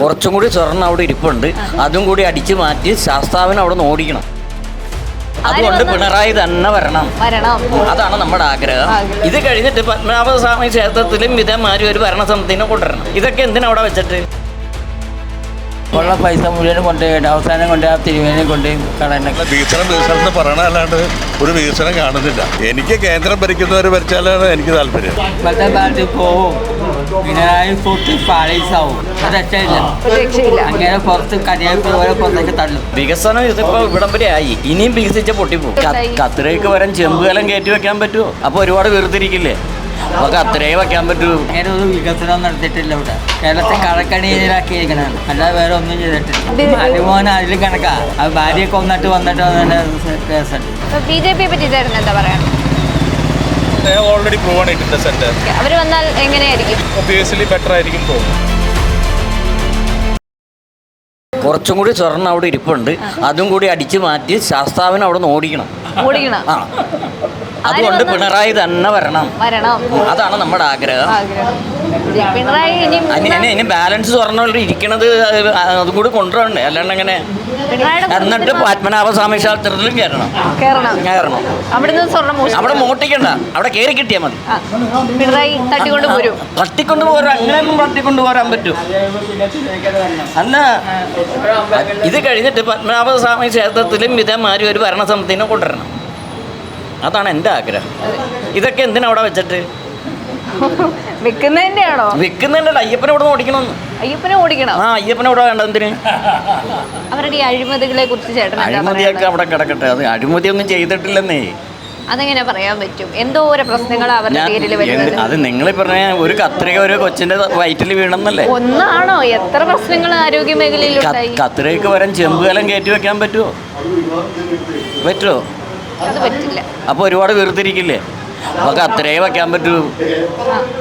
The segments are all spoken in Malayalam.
കുറച്ചും കൂടി സ്വർണ്ണം അവിടെ ഇരിപ്പുണ്ട്. അതും കൂടി അടിച്ചു മാറ്റി ശാസ്താവിനെ അവിടെ നിന്ന് ഓടിക്കണം. അതുകൊണ്ട് പിണറായി തന്നെ വരണം. അതാണ് നമ്മുടെ ആഗ്രഹം. ഇത് കഴിഞ്ഞിട്ട് പത്മനാഭസ്വാമി ക്ഷേത്രത്തിലും ഇതേമാതിരി ഒരു ഭരണസമിതിനെ കൊണ്ടുവരണം. ഇതൊക്കെ എന്തിനാ അവിടെ വെച്ചിട്ട്? ഉള്ള പൈസ മുഴുവനും കൊണ്ടുപോയിട്ട് അവസാനം കൊണ്ട് ആ തിരുവേനെ കൊണ്ട് കളയണൊക്കെ വികസനം എന്ന് പറയണല്ലാണ്ട് ഒരു വികസനം കാണുന്നില്ല. എനിക്ക് കേന്ദ്രം ഭരിക്കുന്നവർ ഭരിച്ചാലാണ് എനിക്ക് താല്പര്യം. ഇപ്പോഴത്തെ കാലത്ത് പോവും, പിണറായി പൊട്ടി പാളീസാവും. അത് രക്ഷയില്ല. അങ്ങനെ പുറത്ത് കന്യാകുമാരി പോലെ പുറത്തേക്ക് തള്ളും. വികസനം ഇതിപ്പോ ഇവിടം വരെ ആയി. ഇനിയും വികസിച്ച പൊട്ടിപ്പോകും. കത്തിരയ്ക്ക് വരാൻ ചെമ്പുകലം കയറ്റി വെക്കാൻ പറ്റുമോ? അപ്പൊ ഒരുപാട് വെറുതിരിക്കില്ലേ? നമുക്ക് അത്രേ വെക്കാൻ പറ്റൂ. അങ്ങനെ ഒരു വികസനം നടത്തിയിട്ടില്ല ഇവിടെ. കേരളത്തെ കടക്കണിയിലാക്കിയിരിക്കണാണ്, അല്ലാതെ വേറെ ഒന്നും ചെയ്തിട്ടില്ല. അനുമോഹൻ അതിൽ കണക്കാ. അത് ഭാര്യയൊക്കെ ഒന്നിട്ട് വന്നിട്ട് കേസുണ്ട്. ബിജെപിയെ പറ്റി ചേട്ടൻ എന്താ പറയാ? ഓൾറെഡി പ്രൂവ് ആണ് ഇൻ ദ സെന്റർ. അവർ വന്നാൽ എങ്ങനെയായിരിക്കും? ഒബ്വിയസ്ലി ബെറ്റർ ആയിരിക്കും തോന്നുന്നു. കുറച്ചും കൂടി സ്വർണ്ണം അവിടെ ഇരിപ്പുണ്ട്. അതും കൂടി അടിച്ചു മാറ്റി ശാസ്താവിനെ അവിടെ നിന്ന് ഓടിക്കണം. അതുകൊണ്ട് പിണറായി തന്നെ വരണം. അതാണ് നമ്മുടെ ആഗ്രഹം. പിണറായി ഇനി ബാലൻസ് സ്വർണ്ണം ഇരിക്കണത് അതും കൂടി കൊണ്ടുവരണ്ടേ? അല്ലാണ്ട് എങ്ങനെ? എന്നിട്ട് പത്മനാഭസ്വാമി ക്ഷേത്രത്തിലും കയറണം. അവിടെ മോട്ടിക്കണ്ട, അവിടെ കയറി കിട്ടിയാൽ മതി. പിണറായി തട്ടിക്കൊണ്ട് പോരാ. അങ്ങനെയൊന്നും തട്ടിക്കൊണ്ട് പോരാൻ പറ്റും. അല്ല, ഇത് കഴിഞ്ഞിട്ട് പത്മനാഭസ്വാമി ക്ഷേത്രത്തിലും ഇതേമാതിരി ഒരു ഭരണസമിതിനെ കൊണ്ടുവരണം. അതാണ് എൻ്റെ ആഗ്രഹം. ഇതൊക്കെ എന്തിനാ അവിടെ വെച്ചിട്ട്? വിൽക്കുന്നതിന്റെ അയ്യപ്പനെ ഇവിടെ ഓടിക്കണം. അയ്യപ്പനെ ഇവിടെ വേണ്ട. എന്തിന്? അവരുടെ അഴിമതികളെ കുറിച്ച് ചേട്ടൻ അഴിമതിയൊക്കെ അവിടെ കിടക്കട്ടെ. അത് അഴിമതിയൊന്നും ചെയ്തിട്ടില്ലെന്നേ. അതെങ്ങനെ പറയാൻ പറ്റും? എന്തോരം പ്രശ്നങ്ങൾ അവരുടെ പേരിൽ വരുന്നത്. അത് നിങ്ങൾ പറഞ്ഞ ഒരു കത്രിക ഒരു കൊച്ചിന്റെ വയറ്റിൽ വീണെന്നല്ലേ? ഒന്നാണോ? എത്ര പ്രശ്നങ്ങൾ ആരോഗ്യ മേഖലയിൽ കത്രികക്ക് വരാൻ ചെമ്പുകലം കയറ്റി വെക്കാൻ പറ്റുമോ? അത് പറ്റില്ല. അപ്പൊ ഒരുപാട് വെറുതിരിക്കില്ലേ? നമുക്ക് അത്രേ വെക്കാൻ പറ്റൂ.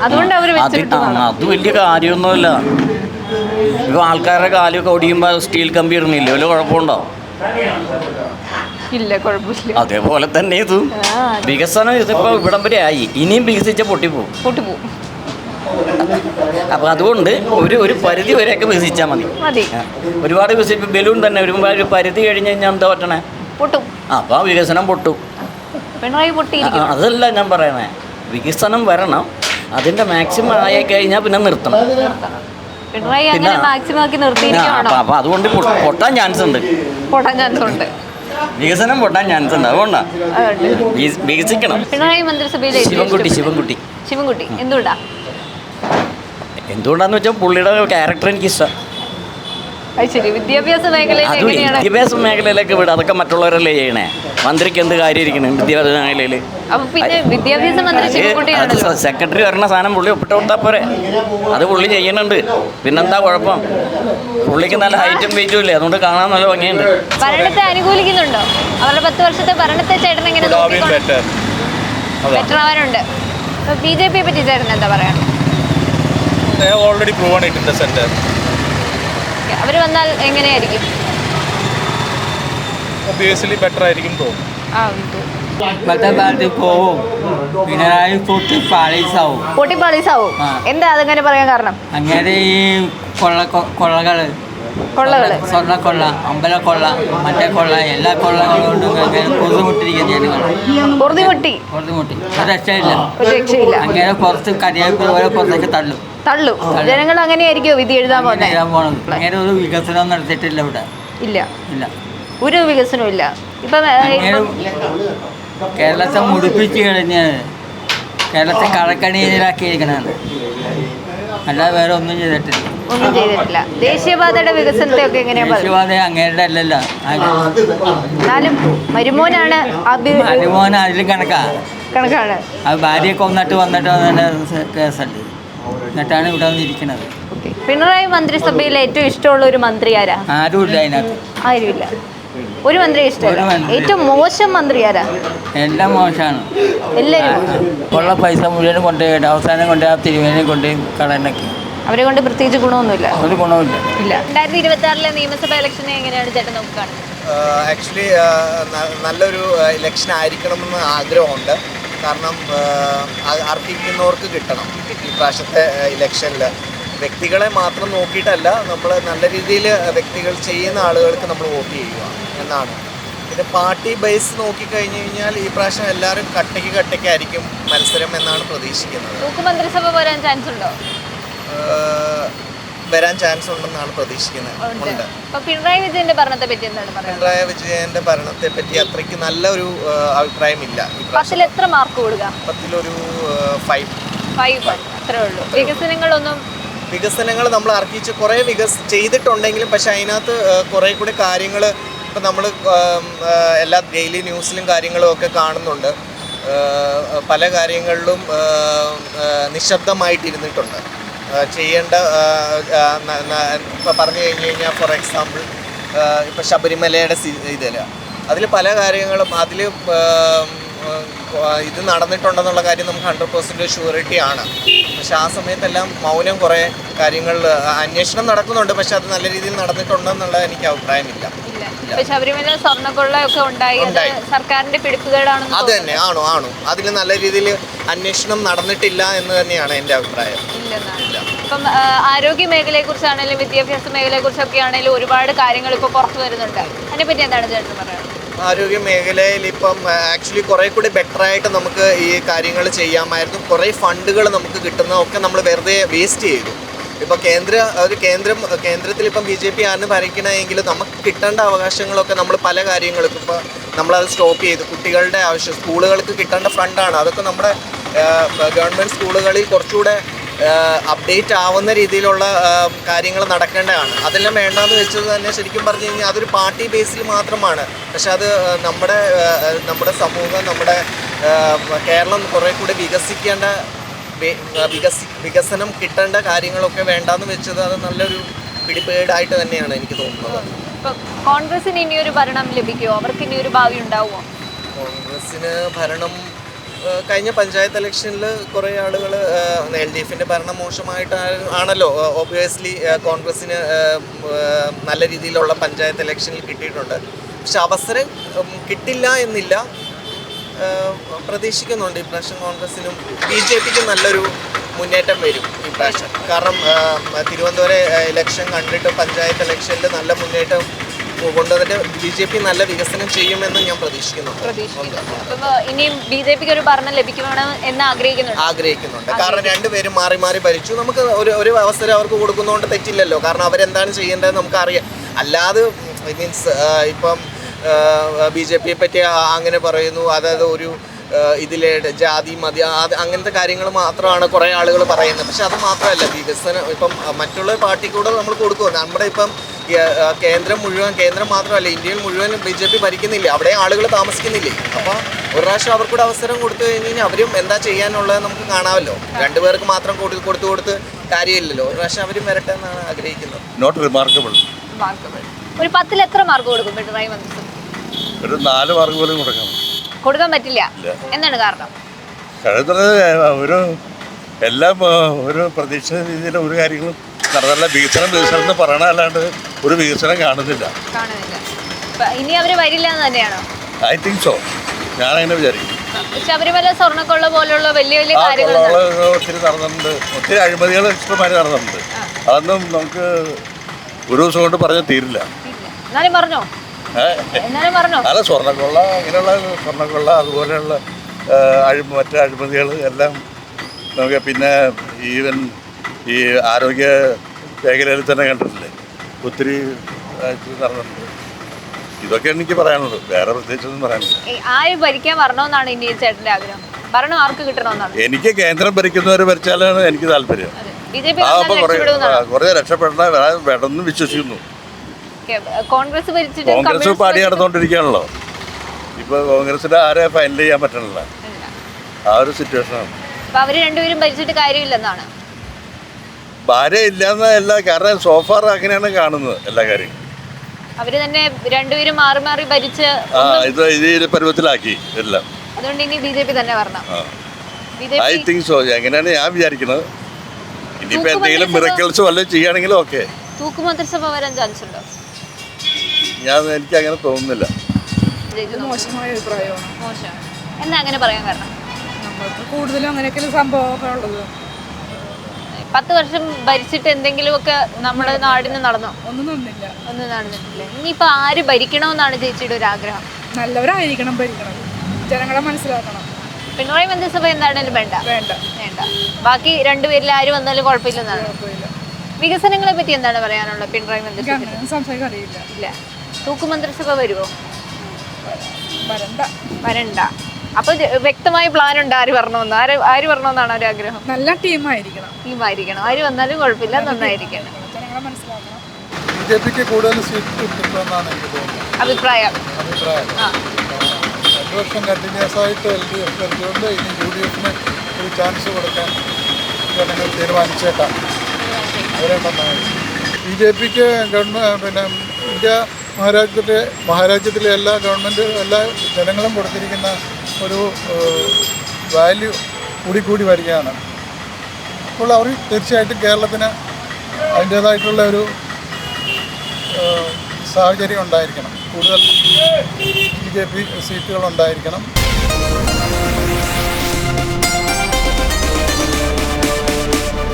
അതുകൊണ്ട് അത് വലിയ കാര്യമൊന്നുമല്ല. ഇപ്പൊ ആൾക്കാരുടെ കാലൊക്കെ ഓടിയുമ്പോ സ്റ്റീൽ കമ്പി ഇടുന്നില്ലേ? വല്ല കുഴപ്പമുണ്ടോ? ഇല്ല, കുഴപ്പമില്ല. അതേപോലെ തന്നെ ഇതും വികസനം ഇതിപ്പോ ഇവിടം വരെ ആയി. ഇനിയും വികസിച്ച പൊട്ടിപ്പോവും. അപ്പൊ അതുകൊണ്ട് ഒരു പരിധി വരെയൊക്കെ വികസിച്ചാൽ മതി. ഒരുപാട് ബലൂൺ തന്നെ ഒരു പരിധി കഴിഞ്ഞ് കഴിഞ്ഞാൽ എന്താ പറ്റണേ? അപ്പൊ ആ വികസനം പൊട്ടും. അതല്ല ഞാൻ പറയണേ, വികസനം വരണം. അതിന്റെ മാക്സിമം ആയി കഴിഞ്ഞാൽ പിന്നെ നിർത്തണം. അപ്പൊ അതുകൊണ്ട് പൊട്ടാൻ ചാൻസ് ഉണ്ട്. വികസനം പൊട്ടാൻ ചാൻസ് ഉണ്ട്. അതുകൊണ്ടാ വികസിക്കണം. പിണറായി മന്ത്രിസഭയിലെ ശിവൻകുട്ടി എന്തുകൊണ്ടാന്ന് വെച്ചാൽ പുള്ളിയുടെ ക്യാരക്ടർ എനിക്ക് ഇഷ്ടം. വിദ്യാഭ്യാസ മേഖലയിലേക്ക് വിടുക. അതൊക്കെ മറ്റുള്ളവരല്ലേ ചെയ്യണേ. മന്ത്രിക്ക് എന്ത് കാര്യം ഇരിക്കണം വിദ്യാഭ്യാസ മേഖലയിൽ? സെക്രട്ടറി വരണ സാധനം പുള്ളി ഒപ്പിട്ട് കൊടുത്താൽ പോരെ? അത് പുള്ളി ചെയ്യണുണ്ട്. പിന്നെന്താ കുഴപ്പം? പുള്ളിക്ക് നല്ല ഹൈറ്റും വെയിറ്റും ഇല്ലേ? അതുകൊണ്ട് കാണാൻ നല്ല ഭംഗിയുണ്ട്. ഭരണത്തെ അനുകൂലിക്കുന്നുണ്ടോ? അവരുടെ 10 വർഷത്തെ ഭരണത്തെ ചേട്ടൻ എങ്ങനെ ബെറ്റർ ആവാനുണ്ട്? ബിജെപിയെ പറ്റി ചേട്ടൻ എന്താ പറയാ? ഓൾറെഡി പ്രൂവ് ആണ് ഇൻ ദ സെന്റർ. അവർ വന്നാൽ എങ്ങനെയായിരിക്കും? ഒബ്വിയസ്ലി ബെറ്റർ ആയിരിക്കും തോന്നുന്നു. ഇപ്പോഴത്തെ കാലത്ത് പോവും, പിണറായി പൊട്ടി പാളീസാവും. എന്താ അതങ്ങനെ പറയാൻ കാരണം? അങ്ങനെ ഈ കൊള്ളകള്, സ്വർണ്ണക്കൊള്ള, അമ്പലക്കൊള്ള, മറ്റേ കൊള്ള, എല്ലാ കൊള്ളകളും കൊണ്ടും പൊറുതിമുട്ടിരിക്കുന്ന ജനങ്ങൾ. അത് രക്ഷയില്ല. അങ്ങനെ പുറത്ത് കന്യാകുമാരി പോലെ പുറത്തേക്ക് തള്ളും. ജനങ്ങൾ അങ്ങനെയായിരിക്കും വിധി എഴുതാൻ പോകുന്നത്. അങ്ങനെ ഒരു വികസനം നടത്തിയിട്ടില്ല ഇവിടെ. ഇല്ല, ഒരു വികസനവും ഇല്ല. കേരളത്തെ മുടിപ്പിച്ച് കഴിഞ്ഞാണ്, കേരളത്തെ കടക്കണിയിലാക്കിയിരിക്കണാണ്, അല്ലാതെ വേറെ ഒന്നും ചെയ്തിട്ടില്ല. ദേശീയപാതയുടെ വികസനത്തെ ഒക്കെ ദേശീയപാത അങ്ങേരുടെ അല്ലല്ലോ. മരുമോനാണ് അതിൽ കണക്കാണ്. അത് ഭാര്യയൊക്കെ ഒന്നിട്ട് വന്നിട്ട് കേസുണ്ട്. എന്നിട്ടാണ് ഇവിടെ വന്നിരിക്കുന്നത്. പിണറായി മന്ത്രിസഭയിൽ ഏറ്റവും ഇഷ്ടമുള്ള ഒരു മന്ത്രി ആരാ? ആരുമില്ല അതിനകത്ത്. ആരുമില്ല. ഒരു മന്ത്രി ഇഷ്ടമല്ല. ഏറ്റവും മോശം മന്ത്രി ആരാ? എല്ലാം മോശമാണ്. എല്ലാവരും ഉള്ള പൈസ മുഴുവനും കൊണ്ടുപോയിട്ട് അവസാനം കൊണ്ട് ആ തിരുവേനെ കൊണ്ട് കളയണൊക്കെ. അവരെ കൊണ്ട് പ്രത്യേകിച്ച് ഗുണമൊന്നുമില്ല. ഒരു ഗുണമില്ല. 2026 നിയമസഭാ ഇലക്ഷനെ എങ്ങനെയാണ് ചേട്ടൻ നോക്കുകയാണെങ്കിൽ? ആക്ച്വലി നല്ലൊരു ഇലക്ഷൻ ആയിരിക്കണമെന്ന് ആഗ്രഹമുണ്ട്. കാരണം അർഹിക്കുന്നവർക്ക് കിട്ടണം. ഈ പ്രാവശ്യത്തെ ഇലക്ഷനിൽ വ്യക്തികളെ മാത്രം നോക്കിയിട്ടല്ല, നമ്മൾ നല്ല രീതിയിൽ വ്യക്തികൾ ചെയ്യുന്ന ആളുകൾക്ക് നമ്മൾ വോട്ട് ചെയ്യുക എന്നാണ്. പിന്നെ പാർട്ടി ബേസ് നോക്കിക്കഴിഞ്ഞ് കഴിഞ്ഞാൽ ഈ പ്രാവശ്യം എല്ലാവരും കട്ടയ്ക്കായിരിക്കും മത്സരം എന്നാണ് പ്രതീക്ഷിക്കുന്നത്. തൂക്കുമന്ത്രിസഭ വരാൻ ചാൻസ് ഉണ്ടോ? വരാൻ ചാൻസ് ഉണ്ടെന്നാണ് പ്രതീക്ഷിക്കുന്നത്. ഉണ്ട്. പിണറായി വിജയന്റെ ഭരണത്തെ പറ്റി എന്താണ് പറയുന്നത്? പിണറായി വിജയന്റെ ഭരണത്തെ പറ്റി അത്രയ്ക്ക് നല്ലൊരു അഭിപ്രായമില്ല. 10-ൽ എത്ര മാർക്ക് കൊടുക്കുക? 10-ലൊരു 5. അത്രേ ഉള്ളൂ. വികസനങ്ങൾ നമ്മൾ അർഹിച്ച് കുറേ ചെയ്തിട്ടുണ്ടെങ്കിലും പക്ഷെ അതിനകത്ത് കുറേ കൂടി കാര്യങ്ങൾ ഇപ്പം നമ്മൾ എല്ലാ ഡെയിലി ന്യൂസിലും കാര്യങ്ങളും ഒക്കെ കാണുന്നുണ്ട്. പല കാര്യങ്ങളിലും നിശബ്ദമായിട്ടിരുന്നിട്ടുണ്ട്. ചെയ്യേണ്ട ഇപ്പം പറഞ്ഞു കഴിഞ്ഞ് കഴിഞ്ഞാൽ ഫോർ എക്സാമ്പിൾ ഇപ്പം ശബരിമലയുടെ ഇതിൽ അതിൽ പല കാര്യങ്ങളും ഇത് നടന്നിട്ടുണ്ടെന്നുള്ള കാര്യം നമുക്ക് 100% ഷുവറിറ്റി ആണ്. പക്ഷെ ആ സമയത്തെല്ലാം മൗനം കുറേ കാര്യങ്ങൾ അന്വേഷണം നടക്കുന്നുണ്ട്. പക്ഷെ അത് നല്ല രീതിയിൽ നടന്നിട്ടുണ്ടെന്നുള്ളത് എനിക്ക് അഭിപ്രായമില്ല. ശബരിമല സ്വർണ്ണക്കൊള്ളയൊക്കെ ഉണ്ടായി, സർക്കാരിന്റെ പിടിപ്പുകേടാണ്. അത് തന്നെ ആണോ അതിൽ നല്ല രീതിയിൽ അന്വേഷണം നടന്നിട്ടില്ല എന്ന് തന്നെയാണ് എൻ്റെ അഭിപ്രായം. ഇപ്പം ആരോഗ്യ മേഖലയെ കുറിച്ചാണെങ്കിലും വിദ്യാഭ്യാസ മേഖലയെ കുറിച്ചൊക്കെ ആണെങ്കിലും ഒരുപാട് കാര്യങ്ങൾ ഇപ്പോൾ പുറത്തു വരുന്നുണ്ട്. അതിനെപ്പറ്റി എന്താണ് ചേട്ടൻ പറയുന്നത്? ആരോഗ്യ മേഖലയിൽ ഇപ്പം ആക്ച്വലി കുറേ കൂടി ബെറ്ററായിട്ട് നമുക്ക് ഈ കാര്യങ്ങൾ ചെയ്യാമായിരുന്നു. കുറേ ഫണ്ടുകൾ നമുക്ക് കിട്ടുന്നതൊക്കെ നമ്മൾ വെറുതെ വേസ്റ്റ് ചെയ്തു. ഇപ്പോൾ കേന്ദ്രത്തിൽ ഇപ്പം BJP ആണ് ഭരിക്കണമെങ്കിൽ നമുക്ക് കിട്ടേണ്ട അവകാശങ്ങളൊക്കെ നമ്മൾ പല കാര്യങ്ങൾക്കും ഇപ്പോൾ നമ്മളത് സ്റ്റോപ്പ് ചെയ്തു. കുട്ടികളുടെ ആവശ്യം, സ്കൂളുകൾക്ക് കിട്ടേണ്ട ഫണ്ടാണ്, അതൊക്കെ നമ്മുടെ ഗവൺമെൻറ് സ്കൂളുകളിൽ കുറച്ചുകൂടെ അപ്ഡേറ്റ് ആവുന്ന രീതിയിലുള്ള കാര്യങ്ങൾ നടക്കേണ്ടതാണ്. അതെല്ലാം വേണ്ടാന്ന് വെച്ചത് തന്നെ ശരിക്കും പറഞ്ഞു കഴിഞ്ഞാൽ അതൊരു പാർട്ടി ബേസിൽ മാത്രമാണ്. പക്ഷെ അത് നമ്മുടെ സമൂഹം, നമ്മുടെ കേരളം കുറേ കൂടി വികസനം കിട്ടേണ്ട കാര്യങ്ങളൊക്കെ വേണ്ടാന്ന് വെച്ചത് അത് നല്ലൊരു പിടിപ്പേടായിട്ട് തന്നെയാണ് എനിക്ക് തോന്നുന്നത്. കോൺഗ്രസിന് ഇനിയൊരു ഭരണം ലഭിക്കുമോ? അവർക്ക് ഇനിയൊരു ഭാവി ഉണ്ടാവുമോ? കോൺഗ്രസിന് ഭരണം കഴിഞ്ഞ പഞ്ചായത്ത് ഇലക്ഷനിൽ കുറേ ആളുകൾ LDFിൻ്റെ ഭരണം മോശമായിട്ടാണല്ലോ ഒബ്വിയസ്ലി കോൺഗ്രസ്സിന് നല്ല രീതിയിലുള്ള പഞ്ചായത്ത് ഇലക്ഷനിൽ കിട്ടിയിട്ടുണ്ട്. പക്ഷെ അവസരം കിട്ടില്ല എന്നില്ല, പ്രതീക്ഷിക്കുന്നുണ്ട് ഇപ്രാവശ്യം കോൺഗ്രസ്സിനും BJPക്കും നല്ലൊരു മുന്നേറ്റം വരും ഇപ്രാവശ്യം. കാരണം തിരുവനന്തപുരം ഇലക്ഷൻ കണ്ടിട്ട് പഞ്ചായത്ത് ഇലക്ഷനിൽ നല്ല മുന്നേറ്റം കൊണ്ടുവന്നിട്ട് BJP നല്ല വികസനം ചെയ്യുമെന്ന് ഞാൻ പ്രതീക്ഷിക്കുന്നുണ്ട്. ഇനിയും BJPക്ക് ഒരു ഭരണം ലഭിക്കണം എന്ന് ആഗ്രഹിക്കുന്നുണ്ട്. കാരണം രണ്ടുപേരും മാറി മാറി ഭരിച്ചു. നമുക്ക് ഒരു അവസരം അവർക്ക് കൊടുക്കുന്നതുകൊണ്ട് തെറ്റില്ലല്ലോ. കാരണം അവരെന്താണ് ചെയ്യേണ്ടത് നമുക്കറിയാം. അല്ലാതെ മീൻസ് ഇപ്പം BJPയെ പറ്റി അങ്ങനെ പറയുന്നു, അതായത് ഒരു ഇതിലെ ജാതി മതി അങ്ങനത്തെ കാര്യങ്ങൾ മാത്രമാണ് കുറേ ആളുകൾ പറയുന്നത്. പക്ഷെ അത് മാത്രമല്ല, വികസനം ഇപ്പം മറ്റുള്ള പാർട്ടിക്കൂടെ നമ്മൾ കൊടുക്കുക. നമ്മുടെ ഇപ്പം കേന്ദ്രം മാത്രമല്ല, ഇന്ത്യയിൽ മുഴുവൻ BJP ഭരിക്കുന്നില്ല, അവിടെ ആളുകൾ താമസിക്കുന്നില്ലേ. അപ്പോൾ ഒരു പ്രാവശ്യം അവർക്കൂടെ അവസരം കൊടുത്തു കഴിഞ്ഞ് കഴിഞ്ഞാൽ അവരും എന്താ ചെയ്യാനുള്ളത് നമുക്ക് കാണാമല്ലോ. രണ്ടുപേർക്ക് മാത്രം കൊടുത്ത് കാര്യമില്ലല്ലോ. ഒരു പ്രാവശ്യം അവരും വരട്ടെ എന്നാണ് ആഗ്രഹിക്കുന്നത്. Not remarkable. ഒരു 10-ൽ എത്ര മാർക്ക് കൊടുക്കും പിണറായി മന്ത്രിസഭ? ഒരു 4 മാർക്ക് പോലും കൊടുക്കാൻ പറ്റില്ല. എന്താണ് കാരണം? എല്ലാം ഒരു പ്രതീക്ഷ രീതിയിൽ ഒരു കാര്യങ്ങളും നടന്നല്ല. വികസനം എന്ന് പറയണല്ലാണ്ട് ഒരു വികസനം കാണുന്നില്ല. ഇനി അവര് വരില്ല എന്ന് തന്നെയാണോ? I think so. ഞാനങ്ങനെ വിചാരിക്കും. ശബരിമല സ്വർണ്ണക്കൊള്ള പോലുള്ള വലിയ കാര്യങ്ങൾ ഒത്തിരി നടന്നിട്ടുണ്ട്. ഒത്തിരി അഴിമതികൾ ഇഷ്ടംമാതിരി നടന്നിട്ടുണ്ട്. അതൊന്നും നമുക്ക് ഒരു ദിവസം കൊണ്ട് പറഞ്ഞാൽ തീരില്ല. അല്ല, സ്വർണ്ണക്കൊള്ള, അങ്ങനെയുള്ള സ്വർണ്ണക്കൊള്ള, അതുപോലെയുള്ള മറ്റ് അഴിമതികൾ എല്ലാം നമുക്ക്, പിന്നെ ഈവൻ ഈ ആരോഗ്യ മേഖലയിൽ തന്നെ കണ്ടിട്ടില്ലേ, ഒത്തിരി നടന്നിട്ടുണ്ട്. ഇതൊക്കെയാണ് എനിക്ക് പറയാനുള്ളത്. വേറെ പ്രത്യേകിച്ചൊന്നും പറയാനില്ല. ആര് ഭരിക്കാൻ വരണമെന്നാണ് ഇനി ചേട്ടൻ്റെ ആഗ്രഹം? ഭരണം ആർക്ക് കിട്ടണമെന്നാണ്? എനിക്ക് കേന്ദ്രം ഭരിക്കുന്നവർ ഭരിച്ചാലാണ് എനിക്ക് താല്പര്യം. കുറേ രക്ഷപ്പെടണ വേണമെന്ന് വിശ്വസിക്കുന്നു. കോൺഗ്രസ് പാടി നടന്നുകൊണ്ടിരിക്കുകയാണല്ലോ. ഇപ്പൊ കോൺഗ്രസിന്റെ ആരെ ഫൈനൽ ചെയ്യാൻ പറ്റണില്ല. ആ ഒരു സിറ്റുവേഷനാണ്. അവര് രണ്ടുപേരും ഭരിച്ചിട്ട് കാര്യമില്ലെന്നാണ്. ഭാര്യ ഇല്ലാന്നല്ല, കാരണം സോഫാർ അങ്ങനെയാണ് കാണുന്നത് എല്ലാ കാര്യങ്ങളും. അവര് തന്നെ രണ്ടുപേരും മാറി മാറി ഭരിച്ച് ഇത് പരുവത്തിലാക്കി എല്ലാം. അതുകൊണ്ട് ഇനി BJP തന്നെ വരണം. I think so. അങ്ങനെയാണ് ഞാൻ വിചാരിക്കുന്നത്. ഇനിയിപ്പോ എന്തെങ്കിലും മിറക്കിൾസ് വല്ലതും ചെയ്യുകയാണെങ്കിലും ഓക്കെ. തൂക്കുമന്ത്രിസഭ വരാൻ ചാൻസ് ഉണ്ടോ? എനിക്ക് അങ്ങനെ തോന്നുന്നില്ല. മോശമായ അഭിപ്രായമാണ്. എന്താ അങ്ങനെ പറയാൻ കാരണം? നമ്മൾക്ക് കൂടുതലും അങ്ങനെയൊക്കെ സംഭവമൊക്കെ ഉള്ളത്. 10 വർഷം ഭരിച്ചിട്ട് എന്തെങ്കിലുമൊക്കെ നമ്മുടെ നാടിന് നടന്നോ? ഒന്നും തന്നില്ല. ഒന്നും നടന്നിട്ടില്ല. ഇനിയിപ്പോ ആര് ഭരിക്കണമെന്നാണ് ചേച്ചിയുടെ ഒരു ആഗ്രഹം? നല്ലവരായിരിക്കണം, ഭരിക്കണം, ജനങ്ങളെ മനസ്സിലാക്കണം. പിണറായി മന്ത്രിസഭ എന്താണേലും വേണ്ട. വേണ്ട. ബാക്കി രണ്ടുപേരിൽ ആര് വന്നാലും കുഴപ്പമില്ലെന്നാണ്. കുഴപ്പമില്ല. വികസനങ്ങളെ പറ്റി എന്താണ് പറയാനുള്ളത് പിണറായി മന്ത്രിസഭ? അങ്ങനെ സംസാരിക്കാൻ അറിയില്ല. ഇല്ല. തൂക്കു മന്ത്രിസഭ വരുമോ? വരണ്ട. അപ്പൊ വ്യക്തമായ പ്ലാൻ ഉണ്ട് ആര് വരണമെന്ന്. ആര് വരണമെന്നാണ് ഒരു ആഗ്രഹം? നല്ല ടീമായിരിക്കണം. ആര് വന്നാലും കുഴപ്പമില്ല, നന്നായിരിക്കണം. ജനങ്ങളെ മനസ്സിലാക്കണം. BJPക്ക് കൂടുതൽ സീറ്റ് കിട്ടുമെന്നാണ് എനിക്ക് തോന്നുന്നത്. അഭിപ്രായം. 2 വർഷം കണ്ടിന്യൂസ് ആയിട്ട് LDF ഭരിച്ചുകൊണ്ട് ഇനി UDFന് ഒരു ചാൻസ് കൊടുക്കാൻ ജനങ്ങൾ തീരുമാനിച്ചേക്കാം. BJPക്ക് ഗവൺമെൻറ് ഇന്ത്യ മഹാരാജ്യത്തിലെ എല്ലാ ജനങ്ങളും കൊടുത്തിരിക്കുന്ന ഒരു വാല്യൂ കൂടി വരികയാണ്. അപ്പോൾ അവർ തീർച്ചയായിട്ടും കേരളത്തിന് അതിൻ്റേതായിട്ടുള്ള ഒരു സാഹചര്യം ഉണ്ടായിരിക്കണം. കൂടുതൽ BJP സീറ്റുകൾ ഉണ്ടായിരിക്കണം.